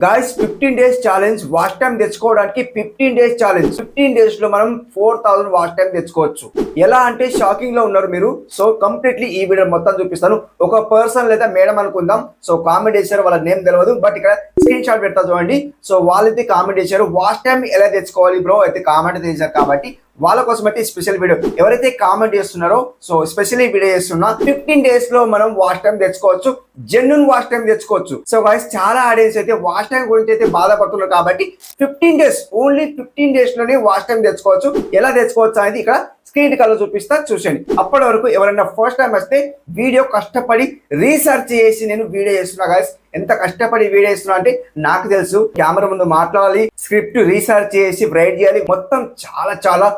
Guys 15 days challenge watch time తెచ్చుకోవడానికి 15 days challenge 15 days లో మనం 4000 వాచ్ టైం తెచ్చుకోవచ్చు. ఎలా అంటే షాకింగ్ లో ఉన్నారు మీరు. సో కంప్లీట్లీ ఈ వీడియో మొత్తం చూపిస్తాను. ఒక పర్సన్ లేదా మేడం అనుకుందాం. సో కామెంట్ చేశారు, వాళ్ళ నేమ్ తెలియదు, బట్ ఇక్కడ స్క్రీన్ షాట్ పెడతా చూడండి. సో వాళ్ళైతే కామెంట్ చేశారు వాచ్ టైం ఎలా తెచ్చుకోవాలి బ్రో అయితే కామెంట్ చేశారు కాబట్టి వాళ్ళ కోసం అయితే స్పెషల్ వీడియో. ఎవరైతే కామెంట్ చేస్తున్నారో సో స్పెషల్ వీడియో చేస్తున్నా 15 డేస్ లో మనం వాచ్ టైం తెచ్చుకోవచ్చు, జెన్యూన్ వాచ్ టైం తెచ్చుకోవచ్చు. సో గైస్ చాలా ఆడియన్స్ అయితే వాచ్ టైం గురించి అయితే బాధపడుతున్నారు కాబట్టి 15 డేస్ ఓన్లీ 15 డేస్ లోనే వాచ్ టైం తెచ్చుకోవచ్చు. ఎలా తెచ్చుకోవచ్చు అనేది ఇక్కడ స్క్రీన్ కలర్ చూపిస్తా చూసండి. అప్పటి వరకు ఎవరైనా ఫస్ట్ టైం వస్తే వీడియో కష్టపడి రీసెర్చ్ చేసి నేను వీడియో చేస్తున్నా గైస్. ఎంత కష్టపడి వీడియో చేస్తున్నా అంటే నాకు తెలుసు, కెమెరా ముందు మాట్లాడాలి, స్క్రిప్ట్ రీసెర్చ్ చేసి రైట్ చేయాలి, మొత్తం చాలా చాలా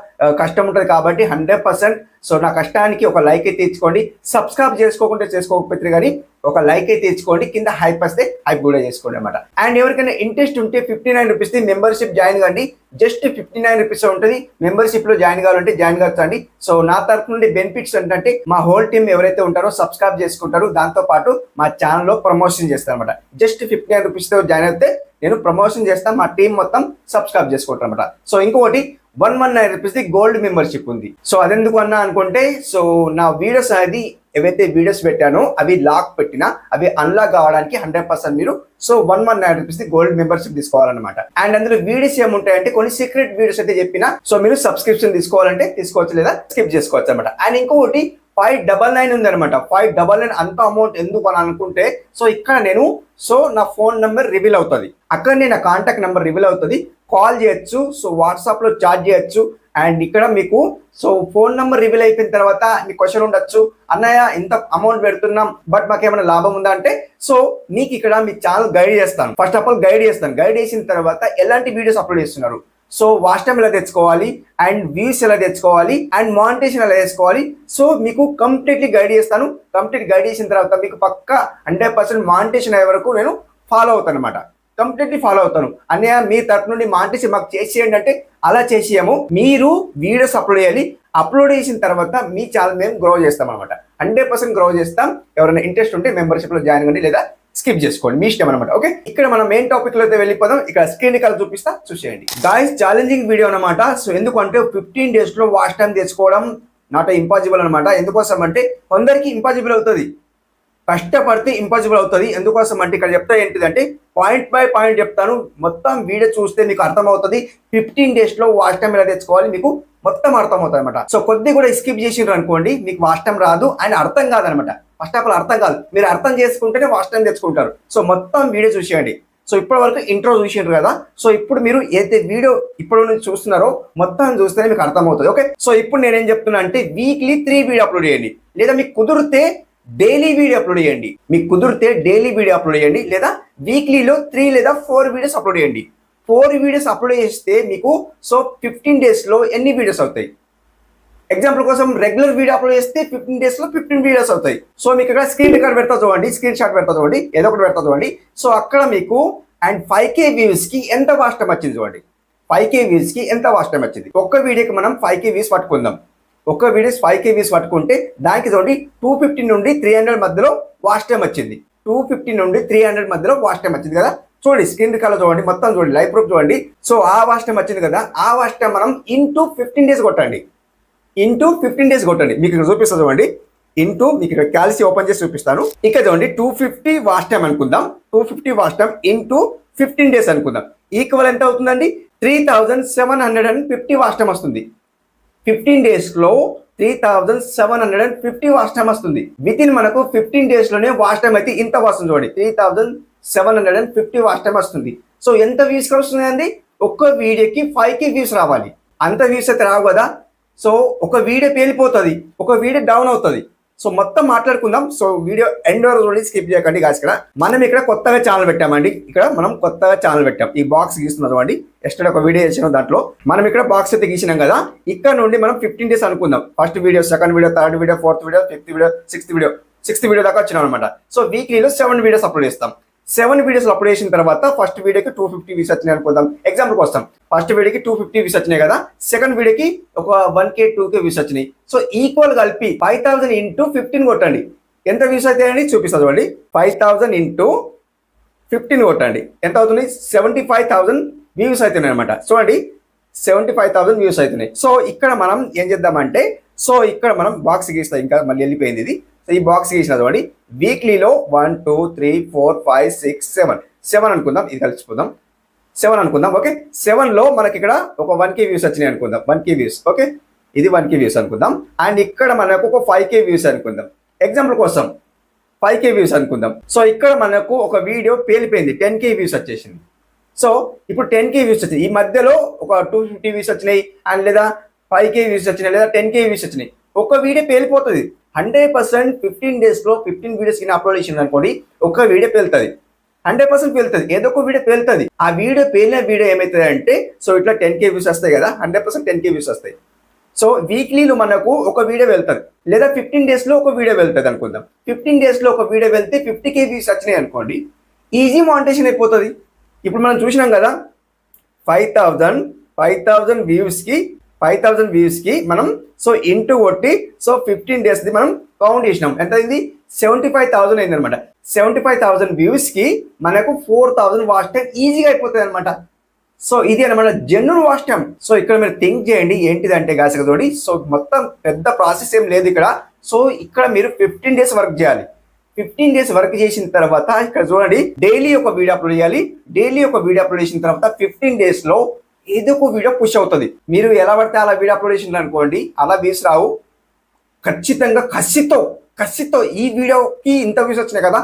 కష్టం ఉంటుంది కాబట్టి 100%. సో నా కష్టానికి ఒక లైక్ అయితే ఇచ్చుకోండి. సబ్స్క్రైబ్ చేసుకోకుండా చేసుకోకపోతే కానీ ఒక లైక్ అయితే ఇచ్చుకోండి. కింద హైప్ వస్తే హైప్ కూడా చేసుకోండి అనమాట. అండ్ ఎవరికైనా ఇంట్రెస్ట్ ఉంటే 59 రూపీస్ మెంబర్షిప్ జాయిన్ కండి. జస్ట్ 59 రూపీస్ ఉంటుంది. మెంబర్షిప్ లో జాయిన్ కావాలంటే జాయిన్ కావచ్చండి. సో నా తరఫు నుండి బెనిఫిట్స్ ఏంటంటే మా హోల్ టీమ్ ఎవరైతే ఉంటారో సబ్స్క్రైబ్ చేసుకుంటారు, దాంతో పాటు మా ఛానల్లో ప్రమోషన్ చేస్తారు అనమాట. జస్ట్ 59 రూపీస్ తో జాయిన్ అయితే నేను ప్రమోషన్ చేస్తాను, మా టీం మొత్తం సబ్స్క్రైబ్ చేసుకుంటారు అనమాట. సో ఇంకొకటి 119 రూపీస్ గోల్డ్ మెంబర్షిప్ ఉంది. సో అదెందుకు అన్నా అనుకుంటే, సో నా వీడియోస్ అనేది ఏవైతే వీడియోస్ పెట్టానో అవి లాక్ పెట్టినా అవి అన్లాక్ కావడానికి 100% మీరు సో 119 రూపీస్ గోల్డ్ మెంబర్షిప్ తీసుకోవాలన్నమాట. అండ్ అందులో వీడియోస్ ఏముంటాయంటే కొన్ని సీక్రెట్ వీడియోస్ అయితే చెప్పినా సో మీరు సబ్స్క్రిప్షన్ తీసుకోవాలంటే తీసుకోవచ్చు, లేదా స్కిప్ చేసుకోవచ్చు అనమాట. అండ్ ఇంకొకటి 599 ఉంది అనమాట. 599 అంత అమౌంట్ ఎందుకు అని అనుకుంటే, సో ఇక్కడ నేను సో నా ఫోన్ నెంబర్ రివీల్ అవుతుంది, అక్కడనే నా కాంటాక్ట్ నెంబర్ రివీల్ అవుతుంది, కాల్ చేయొచ్చు, సో వాట్సాప్ లో చాట్ చేయొచ్చు. అండ్ ఇక్కడ మీకు సో ఫోన్ నెంబర్ రివీల్ అయిపోయిన తర్వాత మీకు క్వశ్చన్ ఉండొచ్చు, అన్నయ్య ఇంత అమౌంట్ పెడుతున్నాం బట్ మాకేమైనా లాభం ఉందా అంటే, సో మీకు ఇక్కడ మీ ఛానల్ గైడ్ చేస్తాను. ఫస్ట్ ఆఫ్ ఆల్ గైడ్ చేస్తాను. గైడ్ చేసిన తర్వాత ఎలాంటి వీడియోస్ అప్లోడ్ చేస్తున్నారు, సో వాచ్ టైం ఎలా తెచ్చుకోవాలి, అండ్ వ్యూస్ ఎలా తెచ్చుకోవాలి, అండ్ మానిటైజేషన్ ఎలా చేసుకోవాలి, సో మీకు కంప్లీట్లీ గైడ్ చేస్తాను. కంప్లీట్ గైడ్ చేసిన తర్వాత మీకు పక్కా 100% మానిటైజేషన్ అయ్యే వరకు నేను ఫాలో అవుతాను అనమాట. కంప్లీట్లీ ఫాలో అవుతాను. అన్నయ్య మీ తరపు నుండి మానిటైజేషన్ మాకు చేసేయండి అంటే అలా చేసేయము. మీరు వీడియోస్ అప్లోడ్ చేయాలి. అప్లోడ్ చేసిన తర్వాత మీ ఛానల్ మేము గ్రో చేస్తాం అనమాట. 100% గ్రో చేస్తాం. ఎవరైనా ఇంట్రెస్ట్ ఉంటే మెంబర్షిప్ లో జాయిన్ కండి, లేదా స్కిప్ చేసుకోండి, మీ ఇష్టం అనమాట. ఓకే, ఇక్కడ మనం మెయిన్ టాపిక్ లో అయితే వెళ్ళిపోదాం. ఇక్కడ స్క్రీన్ కలర్ చూపిస్తా చూసేయండి. గాయ్స్ ఛాలెంజింగ్ వీడియో అనమాట. సో ఎందుకంటే 15 డేస్ లో వాచ్ టైం తెచ్చుకోవడం నాట్ ఇంపాసిబుల్ అనమాట. ఎందుకోసం అంటే కొందరికి ఇంపాసిబుల్ అవుతుంది, కష్టపడితే ఇంపాసిబుల్ అవుతుంది. ఎందుకోసం అంటే ఇక్కడ చెప్తా ఏంటిదంటే పాయింట్ బై పాయింట్ చెప్తాను. మొత్తం వీడియో చూస్తే మీకు అర్థమవుతుంది 15 డేస్ లో వాచ్ టైం ఎలా తెచ్చుకోవాలి మీకు మొత్తం అర్థమవుతుంది అనమాట. సో కొద్ది కూడా స్కిప్ చేసిండ్రు అనుకోండి మీకు వాచ్ టైం రాదు, అండ్ అర్థం కాదనమాట. ఫస్ట్ ఆఫ్ ఆల్ అర్థం కాదు, మీరు అర్థం చేసుకుంటేనే వాచ్ టైం తెచ్చుకుంటారు. సో మొత్తం వీడియో చూసేయండి. సో ఇప్పటి వరకు ఇంట్రో చూసిండ్రు కదా, సో ఇప్పుడు మీరు ఏదైతే వీడియో ఇప్పుడు నుంచి చూస్తున్నారో మొత్తం చూస్తేనే మీకు అర్థమవుతుంది. ఓకే, సో ఇప్పుడు నేనేం చెప్తున్నా అంటే వీక్లీ 3 వీడియో అప్లోడ్ చేయండి, లేదా మీకు కుదిరితే డైలీ వీడియో అప్లోడ్ చేయండి. మీకు కుదిరితే డైలీ వీడియో అప్లోడ్ చేయండి, లేదా వీక్లీలో 3 లేదా 4 వీడియోస్ అప్లోడ్ చేయండి. 4 వీడియోస్ అప్లోడ్ చేస్తే మీకు సో 15 డేస్ లో ఎన్ని వీడియోస్ అవుతాయి? ఎగ్జాంపుల్ కోసం రెగ్యులర్ వీడియో అప్లోడ్ చేస్తే 15 డేస్ లో 15 వీడియోస్ అవుతాయి. సో మీకు ఇక్కడ స్క్రీన్ రికార్డ్ పెడతా చూడండి, స్క్రీన్ షాట్ పెడతా చూడండి, ఏదో ఒకటి పెడతా చూడండి. సో అక్కడ మీకు అండ్ 5K వ్యూస్ కి ఎంత వాచ్ టైం వచ్చింది చూడండి. 5K వ్యూస్ కి ఎంత వాచ్ టైం వచ్చింది? ఒక్క వీడియోకి మనం 5K వ్యూస్ పట్టుకుందాం. ఒక్క వీడియోస్ 5K వ్యూస్ పట్టుకుంటే దానికి చూడండి 250 నుండి 300 మధ్యలో వాచ్ టైం వచ్చింది. 250 నుండి 300 మధ్యలో వాచ్ టైం వచ్చింది కదా. చూడండి స్క్రీన్ రికార్డ్ చూడండి, మొత్తం చూడండి, లైవ్ ప్రూఫ్ చూడండి. సో ఆ వాచ్ టైం వచ్చింది కదా, ఆ వాచ్ టైం మనం ఇంటూ 15 డేస్ కొట్టండి. ఇంటూ 15 డేస్ కొట్టండి. మీకు ఇక్కడ చూపిస్తా చూడండి, ఇంటూ మీకు ఇక్కడ క్యాల్సి ఓపెన్ చేసి చూపిస్తాను. ఇక్కడ చూడండి 250 వాచ్ టైం అనుకుందాం. 250 వాచ్ టైం ఇంటూ 15 డేస్ అనుకుందాం. ఈక్వల్ ఎంత అవుతుందండి? 3750 వాచ్ టైం వస్తుంది. 15 డేస్ లో 3750 వాచ్ టైం వస్తుంది. విత్ ఇన్ మనకు 15 డేస్ లోనే వాచ్ టైం అయితే ఇంత వస్తుంది చూడండి, 3750 వాచ్ టైం వస్తుంది. సో ఎంత వ్యూస్ వస్తున్నాయండి? ఒక్క వీడియోకి 5K వ్యూస్ రావాలి. అంత వ్యూస్ అయితే రావు కదా. సో ఒక వీడియో పేలిపోతుంది, ఒక వీడియో డౌన్ అవుతుంది. సో మొత్తం మాట్లాడుకుందాం. సో వీడియో ఎండ్ వరకు చూడండి, స్కిప్ చేయకండి గాయ్స్. ఇక్కడ మనం ఇక్కడ కొత్తగా ఛానల్ పెట్టామండి. ఇక్కడ మనం కొత్తగా ఛానల్ పెట్టాం. ఈ బాక్స్ గీస్తున్నాం అండి, ఎస్టర్డే ఒక వీడియో చేసినాం, దాంట్లో మనం ఇక్కడ బాక్స్ అయితే గీసినాం కదా. ఇక్కడ నుండి మనం 15 డేస్ అనుకుందాం. First video, second video, third video, fourth video, fifth video, sixth video దాకా వచ్చినాం అనమాట. సో వీక్లీలో 7 వీడియోస్ అప్లోడ్ చేస్తాం. 7 వీడియోస్ అప్లోడ్ చేసిన తర్వాత ఫస్ట్ వీడియోకి 250 వ్యూస్ వచ్చినాయి అనుకుందాం. ఎగ్జాంపుల్ కోసం ఫస్ట్ వీడియోకి 250 వ్యూస్ వచ్చినాయి కదా, సెకండ్ వీడియోకి ఒక 1K 2K వ్యూస్ వచ్చినాయి. సో ఈక్వల్ కలిపి 5000 ఇంటూ 15 కొట్టండి. ఎంత వ్యూస్ అవుతాయండి చూపిస్తా చూడండి. 5000 ఇంటూ 15 కొట్టండి, ఎంత అవుతుంది? 75,000 వ్యూస్ అవుతున్నాయి అనమాట. చూడండి 75,000 వ్యూస్ అవుతున్నాయి. సో ఇక్కడ మనం ఏం చేద్దామంటే, సో ఇక్కడ మనం బాక్స్ గీస్తాం, ఇంకా మళ్ళీ వెళ్ళిపోయింది ఇది. సో ఈ బాక్స్ గీసిన చూడండి, వీక్లీలో 1 2 3 4 5 6 7 అనుకుందాం, ఇది కలిసిపోదాం 7 అనుకుందాం. ఓకే, 7లో మనకి ఇక్కడ ఒక 1K వ్యూస్ వచ్చినాయి అనుకుందాం, 1K వ్యూస్. ఓకే, ఇది 1K వ్యూస్ అనుకుందాం. అండ్ ఇక్కడ మనకు ఒక 5K వ్యూస్ అనుకుందాం, ఎగ్జాంపుల్ కోసం 5K వ్యూస్ అనుకుందాం. సో ఇక్కడ మనకు ఒక వీడియో పేలిపోయింది, 10K వ్యూస్ వచ్చేసింది. సో ఇప్పుడు 10K వ్యూస్ వచ్చినాయి, ఈ మధ్యలో ఒక 250 వ్యూస్ వచ్చినాయి, అండ్ లేదా 5K వ్యూస్ వచ్చినాయి, లేదా 10K వ్యూస్ వచ్చినాయి. ఒక వీడియో పేలిపోతుంది 100%. 15 డేస్లో 15 వీడియోస్ కింద అప్లోడ్ చేసింది అనుకోండి, ఒక వీడియో పేలుతుంది, 100% పేలుతుంది, ఏదో ఒక వీడియో పేలుతుంది. ఆ వీడియో పేలిన వీడియో ఏమవుతుంది అంటే, సో ఇట్లా 10K వ్యూస్ వస్తాయి కదా, 100% 10K వ్యూస్ వస్తాయి. సో వీక్లీలో మనకు ఒక వీడియో వెళ్తుంది, లేదా 15 డేస్లో ఒక వీడియో వెళ్తుంది అనుకుందాం. 15 డేస్లో ఒక వీడియో వెళ్తే 50K వ్యూస్ వచ్చినాయి అనుకోండి, ఈజీ మానిటైజేషన్ అయిపోతుంది. ఇప్పుడు మనం చూసినాం కదా, 5,000 వ్యూస్కి మనం సో ఇంటూ కొట్టి, సో 15 డేస్ది మనం కౌంట్ చేసినాం, ఎంత అయింది? 75,000 అయింది అనమాట. 75,000 వ్యూస్కి మనకు 4,000 వాచ్ టైం ఈజీగా అయిపోతుంది అనమాట. సో ఇది అనమాట జెన్యూన్ వాచ్ టైం. సో ఇక్కడ మీరు థింక్ చేయండి ఏంటిదంటే గాసిక తోడి, సో మొత్తం పెద్ద ప్రాసెస్ ఏం లేదు ఇక్కడ. సో ఇక్కడ మీరు 15 డేస్ వర్క్ చేయాలి. 15 డేస్ వర్క్ చేసిన తర్వాత ఇక్కడ చూడండి, డైలీ ఒక వీడియో అప్లోడ్ చేయాలి. డైలీ ఒక వీడియో అప్లోడ్ చేసిన తర్వాత 15 డేస్లో ఏదో ఒక వీడియో పుష్ అవుతుంది. మీరు ఎలా పడితే అలా వీడియో అప్లోడ్ చేసిన అనుకోండి, అలా వ్యూస్ రావు. ఖచ్చితంగా కసితో ఈ వీడియోకి ఇంత వ్యూస్ వచ్చినాయి కదా,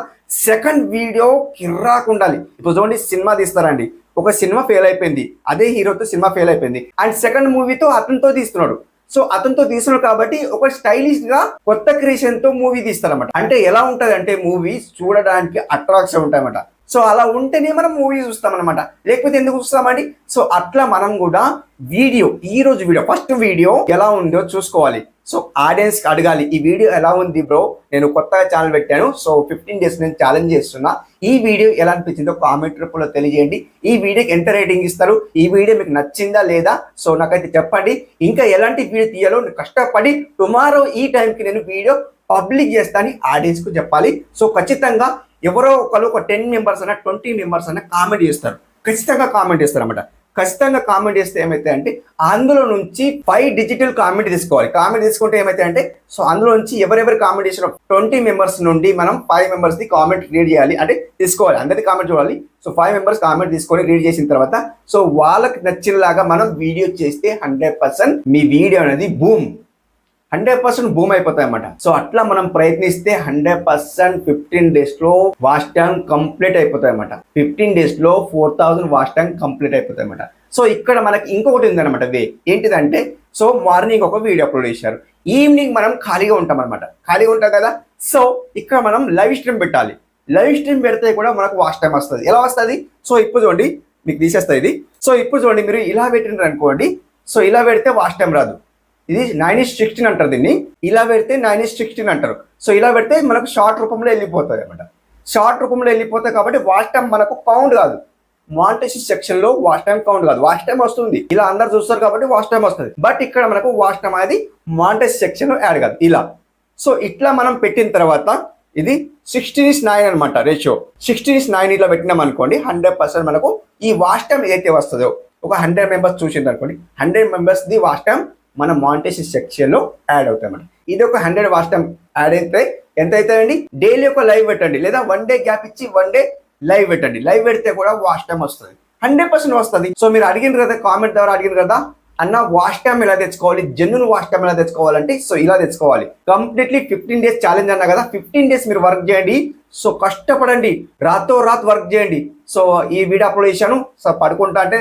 సెకండ్ వీడియో కిర్రాకు ఉండాలి. ఇప్పుడు చూడండి, సినిమా తీస్తారండి, ఒక సినిమా ఫెయిల్ అయిపోయింది, అదే హీరోతో సినిమా ఫెయిల్ అయిపోయింది, అండ్ సెకండ్ మూవీతో అతనితో తీస్తున్నాడు. సో అతనితో తీస్తున్నాడు కాబట్టి ఒక స్టైలిష్ గా కొత్త క్రియేషన్ తో మూవీ తీస్తారన్నమాట. అంటే ఎలా ఉంటది అంటే, మూవీస్ చూడడానికి అట్రాక్షన్ ఉంటాయన్నమాట. సో అలా ఉంటేనే మనం మూవీ చూస్తాం అనమాట, లేకపోతే ఎందుకు చూస్తామండి? సో అట్లా మనం కూడా ఈ రోజు వీడియో ఫస్ట్ వీడియో ఎలా ఉందో చూసుకోవాలి. సో ఆడియన్స్ కి అడగాలి, ఈ వీడియో ఎలా ఉంది బ్రో, నేను కొత్తగా ఛానల్ పెట్టాను, సో 15 డేస్ నేను ఛాలెంజ్ చేస్తున్నా, ఈ వీడియో ఎలా అనిపించిందో కామెంట్ రూపంలో తెలియజేయండి. ఈ వీడియోకి ఎంత రేటింగ్ ఇస్తారు, ఈ వీడియో మీకు నచ్చిందా లేదా, సో నాకైతే చెప్పండి. ఇంకా ఎలాంటి వీడియో తీయాలో కష్టపడి టుమారో ఈ టైంకి నేను వీడియో పబ్లిక్ చేస్తాను ఆడియన్స్ కు చెప్పాలి. సో ఖచ్చితంగా ఎవరో ఒకరు ఒక 10 మెంబర్స్ అన్న 20 మెంబర్స్ అన్న కామెంట్ చేస్తారు, ఖచ్చితంగా కామెంట్ చేస్తారు అనమాట. ఖచ్చితంగా కామెంట్ చేస్తే ఏమైతే అంటే, అందులో నుంచి 5 డిజిటల్ కామెంట్ తీసుకోవాలి. కామెంట్ తీసుకుంటే ఏమైతే అంటే, సో అందులో నుంచి ఎవరెవరు కామెంట్ చేసిన 20 మెంబర్స్ నుండి మనం 5 మెంబర్స్ది కామెంట్ రీడ్ చేయాలి, అంటే తీసుకోవాలి, అందరిది కామెంట్ చూడాలి. సో 5 మెంబర్స్ కామెంట్ తీసుకొని రీడ్ చేసిన తర్వాత, సో వాళ్ళకి నచ్చినలాగా మనం వీడియో చేస్తే 100% మీ వీడియో అనేది 100% బూమ్ అయిపోతాయి అన్నమాట. సో అట్లా మనం ప్రయత్నిస్తే 100% 15 డేస్లో వాచ్ టైం కంప్లీట్ అయిపోతాయి అన్నమాట. 15 డేస్లో 4,000 వాచ్ టైం కంప్లీట్ అయిపోతాయి అన్నమాట. సో ఇక్కడ మనకి ఇంకొకటి ఉందన్నమాట వే, ఏంటిదంటే, సో మార్నింగ్ ఒక వీడియో అప్లోడ్ చేశారు, ఈవినింగ్ మనం ఖాళీగా ఉంటాం అనమాట. ఖాళీగా ఉంటాం కదా, సో ఇక్కడ మనం లైవ్ స్ట్రీమ్ పెట్టాలి. లైవ్ స్ట్రీమ్ పెడితే కూడా మనకు వాచ్ టైం వస్తుంది. ఎలా వస్తుంది? సో ఇప్పుడు చూడండి, మీకు తీసేస్తుంది ఇది. సో ఇప్పుడు చూడండి, మీరు ఇలా పెట్టినారు అనుకోండి, సో ఇలా పెడితే వాచ్ టైం రాదు. ఇది 9:16 అంటారు దీన్ని, ఇలా పెడితే 9:16 అంటారు. సో ఇలా పెడితే మనకు షార్ట్ రూపంలో వెళ్ళిపోతుంది అనమాట. షార్ట్ రూపంలో వెళ్ళిపోతాయి కాబట్టి వాచ్ టైం మనకు కౌంట్ కాదు. మానిటైజేషన్ సెక్షన్ లో వాచ్ టైం కౌంట్ కాదు, వాచ్ టైం వస్తుంది. ఇలా అందరు చూస్తారు కాబట్టి వాచ్ టైం వస్తుంది. బట్ ఇక్కడ మనకు వాచ్ టైం అనేది మానిటైజేషన్ సెక్షన్ లో యాడ్ కాదు, ఇలా. సో ఇట్లా మనం పెట్టిన తర్వాత ఇది 16:9 అనమాట రేషియో. 16:9 ఇట్లా పెట్టినాం అనుకోండి, 100% మనకు ఈ వాచ్ టైం ఏదైతే వస్తుందో, ఒక 100 మెంబర్స్ చూసింది అనుకోండి, 100 మెంబర్స్ ది వాచ్ టైం మన మానిటైజేషన్ సెక్షన్ లో యాడ్ అవుతాయి అన్నమాట. ఇది ఒక 100 వాచ్ టైం యాడ్ అయితే ఎంత అవుతాయండి? డైలీ ఒక లైవ్ పెట్టండి, లేదా 1 డే గ్యాప్ ఇచ్చి 1 డే లైవ్ పెట్టండి. లైవ్ పెడితే కూడా వాచ్ టైం వస్తుంది, 100% వస్తుంది. సో మీరు అడిగిన కదా, కామెంట్ ద్వారా అడిగిన కదా, అన్న వాచ్ టైం ఎలా తెచ్చుకోవాలి, జెన్యూన్ వాచ్ టైం ఎలా తెచ్చుకోవాలంటే, సో ఇలా తెచ్చుకోవాలి. కంప్లీట్లీ 15 డేస్ ఛాలెంజ్ అన్నా కదా, 15 డేస్ మీరు వర్క్ చేయండి. సో కష్టపడండి, రాతో రాత్ వర్క్ చేయండి. సో ఈ వీడియో అప్లోడ్ చేశాను, సో పడుకుంటా అంటే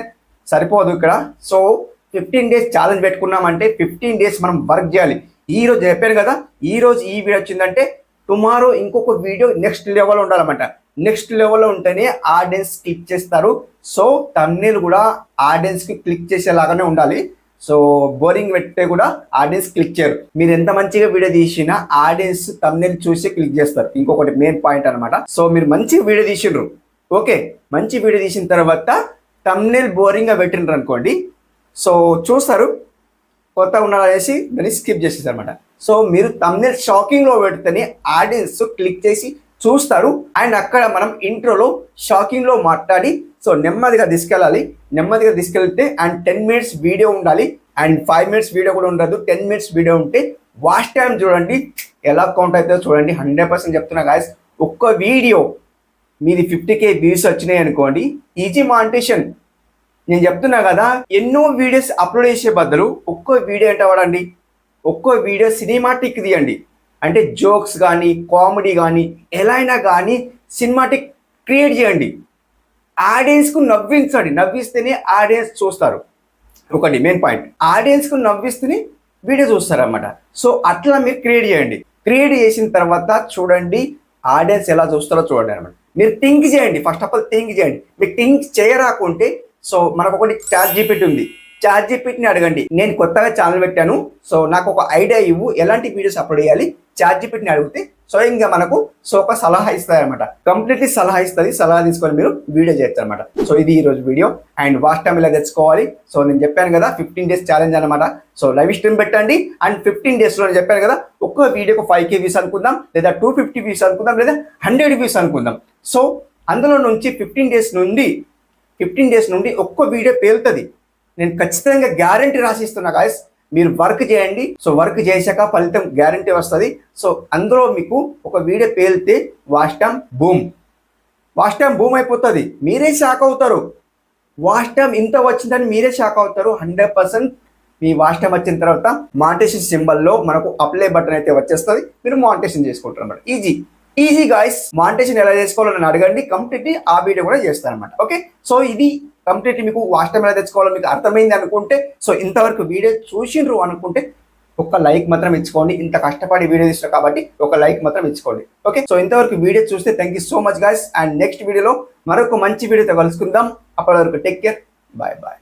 సరిపోదు ఇక్కడ. సో 15 డేస్ ఛాలెంజ్ పెట్టుకున్నామంటే 15 డేస్ మనం వర్క్ చేయాలి. ఈ రోజు చెప్పాను కదా, ఈ రోజు ఈ వీడియో వచ్చిందంటే టుమారో ఇంకొక వీడియో నెక్స్ట్ లెవెల్లో ఉండాలన్నమాట. నెక్స్ట్ లెవెల్లో ఉంటేనే ఆడియన్స్ క్లిక్ చేస్తారు. సో థంబ్నెయిల్ కూడా ఆడియన్స్కి క్లిక్ చేసేలాగానే ఉండాలి. సో బోరింగ్ పెడితే కూడా ఆడియన్స్ క్లిక్ చేయరు. మీరు ఎంత మంచిగా వీడియో తీసినా ఆడియన్స్ థంబ్నెయిల్ చూసి క్లిక్ చేస్తారు. ఇంకొకటి మెయిన్ పాయింట్ అనమాట. సో మీరు మంచి వీడియో తీసిండ్రు, ఓకే, మంచి వీడియో తీసిన తర్వాత థంబ్నెయిల్ బోరింగ్గా పెట్టిండ్రు అనుకోండి, సో చూస్తారు, కొత్తగా ఉన్నారనేసి దాన్ని స్కిప్ చేసేసారు అనమాట. సో మీరు థంబ్నెయిల్ షాకింగ్లో పెడితేనే ఆడియన్స్ క్లిక్ చేసి చూస్తారు. అండ్ అక్కడ మనం ఇంట్రోలో షాకింగ్లో మాట్లాడి సో నెమ్మదిగా తీసుకెళ్ళాలి. నెమ్మదిగా తీసుకెళ్తే అండ్ 10 minutes వీడియో ఉండాలి. అండ్ 5 minutes వీడియో కూడా ఉండదు. 10 minutes వీడియో ఉంటే వాచ్ టైం చూడండి ఎలా కౌంట్ అవుతుందో చూడండి. 100% చెప్తున్నా గాయస్, ఒక్క వీడియో మీది 50K వ్యూస్ వచ్చినాయి అనుకోండి, ఈజీ మానిటైజేషన్. నేను చెప్తున్నా కదా, ఎన్నో వీడియోస్ అప్లోడ్ చేసే బదులు ఒక్కో వీడియో అంటే వాడండి, ఒక్కో వీడియో సినిమాటిక్ తీయండి. అంటే జోక్స్ కానీ కామెడీ కానీ ఎలా అయినా కానీ సినిమాటిక్ క్రియేట్ చేయండి. ఆడియన్స్కు నవ్వించండి. నవ్విస్తేనే ఆడియన్స్ చూస్తారు. ఒకటి మెయిన్ పాయింట్, ఆడియన్స్కు నవ్విస్తేనే వీడియో చూస్తారు అన్నమాట. సో అట్లా మీరు క్రియేట్ చేయండి. క్రియేట్ చేసిన తర్వాత చూడండి ఆడియన్స్ ఎలా చూస్తారో చూడండి అనమాట. మీరు థింక్ చేయండి. ఫస్ట్ ఆఫ్ ఆల్ థింక్ చేయండి. మీకు థింక్ చేయరాకుంటే సో మనకు ఒకటి ChatGPT ఉంది. ChatGPTని అడగండి, నేను కొత్తగా ఛానల్ పెట్టాను, సో నాకు ఒక ఐడియా ఇవ్వు, ఎలాంటి వీడియోస్ అప్లోడ్ చేయాలి. ChatGPTని అడిగితే స్వయంగా మనకు సో ఒక సలహా ఇస్తుంది అనమాట. కంప్లీట్లీ సలహా ఇస్తుంది. సలహా తీసుకొని మీరు వీడియో చేస్తారు అనమాట. సో ఇది ఈరోజు వీడియో. అండ్ వాచ్ టైం ఇలా తెచ్చుకోవాలి. సో నేను చెప్పాను కదా 15 days ఛాలెంజ్ అనమాట. సో లైవ్ స్ట్రీమ్ పెట్టండి అండ్ 15 daysలో నేను చెప్పాను కదా ఒక్క వీడియోకి 5K వ్యూస్ అనుకుందాం, లేదా 250 వ్యూస్ అనుకుందాం, లేదా 100 వ్యూస్ అనుకుందాం. సో అందులో నుంచి 15 days నుండి ఒక్క వీడియో పేలుతుంది. నేను ఖచ్చితంగా గ్యారంటీ రాసిస్తున్నా గాయస్. మీరు వర్క్ చేయండి. సో వర్క్ చేశాక ఫలితం గ్యారంటీ వస్తుంది. సో అందులో మీకు ఒక వీడియో పేలితే వాచ్ టైం బూమ్ అయిపోతుంది. మీరే షాక్ అవుతారు. వాచ్ టైం ఇంత వచ్చిందని మీరే షాక్ అవుతారు. 100% మీ వాచ్ టైం వచ్చిన తర్వాత మానిటైజేషన్ సింబల్లో మనకు అప్లై బటన్ అయితే వచ్చేస్తుంది. మీరు మానిటైజేషన్ చేసుకుంటారు అన్నమాట. Easy guys. మానిటైజేషన్ ఎలా చేసుకోవాలో నన్ను అడగండి, కంప్లీట్లీ ఆ వీడియో కూడా చేస్తాను అనమాట. ఓకే, సో ఇది కంప్లీట్లీ మీకు వాచ్ టైం ఎలా తెచ్చుకోవాలో మీకు అర్థమైంది అనుకుంటే, సో ఇంతవరకు వీడియో చూసిండ్రు అనుకుంటే ఒక లైక్ మాత్రం ఇచ్చుకోండి. ఇంత కష్టపడి వీడియో తీసిన కాబట్టి ఒక లైక్ మాత్రం ఇచ్చుకోండి. ఓకే, సో ఇంతవరకు వీడియో చూస్తే thank you so much guys. And next వీడియోలో మరొక మంచి వీడియోతో కలుసుకుందాం. అప్పటి వరకు టేక్ కేర్, బాయ్ బాయ్.